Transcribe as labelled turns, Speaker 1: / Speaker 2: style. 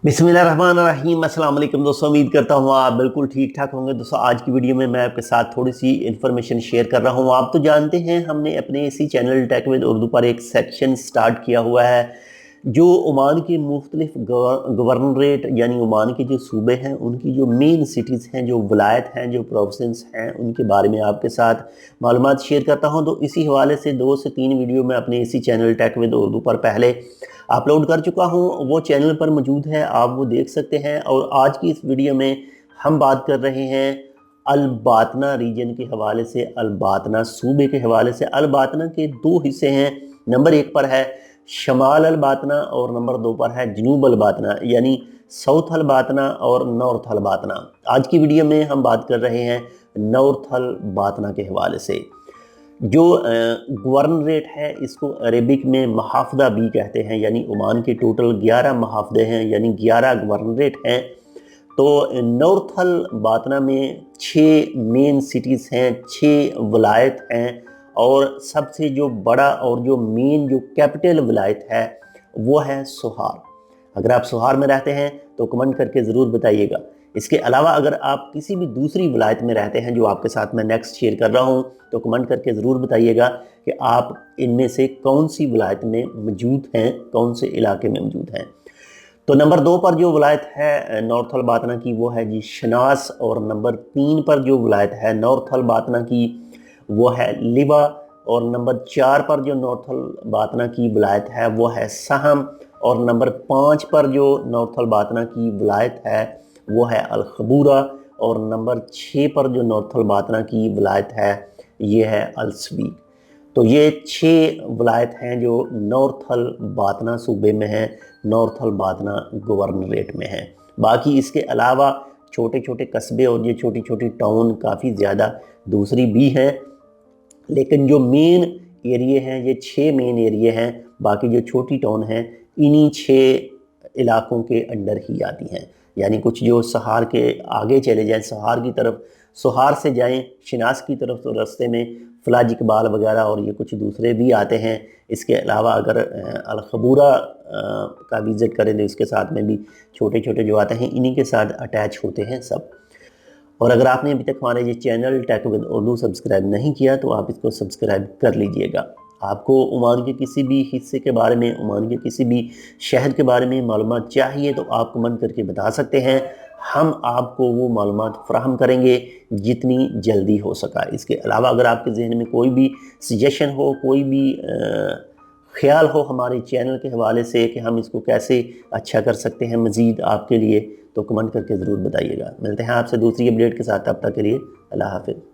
Speaker 1: बिस्मिल्लाहिर्रहमानिर्रहीम। अस्सलाम वालेकुम दोस्तों, उम्मीद करता हूँ आप बिल्कुल ठीक ठाक होंगे। दोस्तों आज की वीडियो में मैं आपके साथ थोड़ी सी इन्फॉर्मेशन शेयर कर रहा हूँ। आप तो जानते हैं हमने अपने इसी चैनल टेक विद उर्दू पर एक सेक्शन स्टार्ट किया हुआ है जो ओमान के मुख्तलिफ गवर्नरेट यानी ओमान के जो सूबे हैं उनकी जो मेन सिटीज़ हैं, जो वलायत हैं, जो प्रोविंस हैं, उनके बारे में आपके साथ मालूमात शेयर करता हूँ। तो इसी हवाले से 2 से 3 वीडियो मैं अपने इसी चैनल टेक विद उर्दू पर पहले अपलोड कर चुका हूँ, वो चैनल पर मौजूद है, आप वो देख सकते हैं। और आज की इस वीडियो में हम बात कर रहे हैं अल बातना रीजन के हवाले से, अल बातना सूबे के हवाले से। अल बातना के 2 हिस्से हैं, नंबर 1 पर है शमाल अल बातना और नंबर 2 पर है जनूब अल बातना, यानी साउथ अल बातना और नॉर्थ अल बातना। आज की वीडियो में हम बात कर रहे हैं नॉर्थ अल बातना के हवाले से। जो गवर्नरेट है इसको अरेबिक में महाफदा भी कहते हैं, यानी ओमान के टोटल 11 महाफदे हैं, यानी 11 गवर्नरेट हैं। तो नॉर्थ अल बातना में 6 मेन सिटीज़ हैं, 6 वलायत हैं, और सबसे जो बड़ा और जो मेन जो कैपिटल वलायत है वो है सोहार। अगर आप सोहार में रहते हैं तो कमेंट करके ज़रूर बताइएगा। इसके अलावा अगर आप किसी भी दूसरी वलायत में रहते हैं जो आपके साथ मैं नेक्स्ट शेयर कर रहा हूं, तो कमेंट करके ज़रूर बताइएगा कि आप इनमें से कौन सी वलायत में मौजूद हैं, कौन से इलाके में मौजूद हैं। तो नंबर 2 पर जो वलायत है नॉर्थ अल बातना की वो है जी शनास, और नंबर 3 पर जो वलायत है नॉर्थ अल बातना की वो है लिवा, और नंबर 4 पर जो नॉर्थ अल बातना की वलायत है वो है सहम, और नंबर 5 पर जो नॉर्थ अल बातना की वलायत है वो है अल खबूरा, और नंबर 6 पर जो नॉर्थ अल बातना की वलायत है ये है अल सवीक। तो ये 6 वलायत हैं जो नॉर्थ अल बातना सूबे में हैं, नॉर्थ अल बातना गवर्नरेट में हैं। बाकी इसके अलावा छोटे छोटे कस्बे और ये छोटी छोटी टाउन काफ़ी ज़्यादा दूसरी भी हैं, लेकिन जो मेन एरिए हैं ये 6 मेन एरिए हैं। बाकी जो छोटी टाउन हैं इन्हीं 6 इलाकों के अंडर ही आती हैं। यानी कुछ जो सहार के आगे चले जाएं, सहार की तरफ, सोहार से जाएं शिनास की तरफ, तो रास्ते में फलाज इकबाल वगैरह और ये कुछ दूसरे भी आते हैं। इसके अलावा अगर अल खबूरा का विज़िट करें तो इसके साथ में भी छोटे छोटे जो आते हैं इन्हीं के साथ अटैच होते हैं सब। और अगर आपने अभी तक हमारे ये channel Tech with Urdu subscribe नहीं किया तो आप इसको सब्सक्राइब कर लीजिएगा। आपको ओमान के किसी भी हिस्से के बारे में, ओमान के किसी भी शहर के बारे में मालूमात चाहिए तो आप कमेंट करके बता सकते हैं, हम आपको वो मालूमात फराहम करेंगे जितनी जल्दी हो सका। इसके अलावा अगर आपके जहन में कोई भी सजेशन हो, कोई भी ख्याल हो हमारे चैनल के हवाले से कि हम इसको कैसे अच्छा कर सकते हैं मज़ीद आपके लिए, तो कमेंट करके ज़रूर बताइएगा। मिलते हैं आपसे दूसरी अपडेट के साथ, तब तक के लिए अल्लाह हाफ़िज़।